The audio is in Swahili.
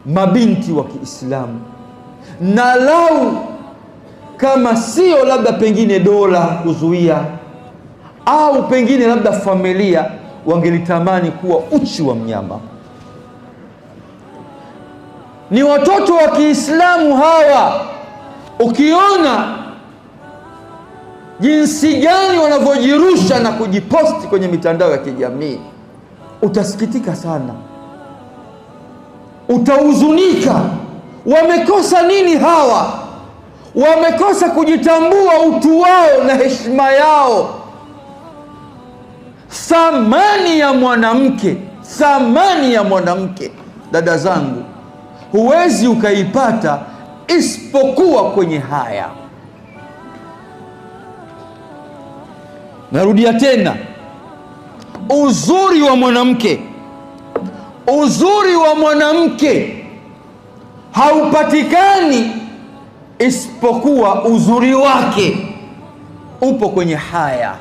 mabinti wa Kiislamu, na lau kama sio labda pengine dola kuzuia au pengine labda familia, wangelitamani kuwa uchi wa mnyama. Ni watoto wa Kiislamu hawa, ukiona jinsi gani wanavyojirusha na kujiposti kwenye mitandao ya kijamii, utasikitika sana, utahuzunika. Wamekosa nini hawa? Wamekosa kujitambua utu wao na heshima yao. Thamani ya mwanamke, thamani ya mwanamke, dada zangu, huwezi ukaipata isipokuwa kwenye haya. Narudia tena, uzuri wa mwanamke, uzuri wa mwanamke haupatikani isipokuwa uzuri wake upo kwenye haya.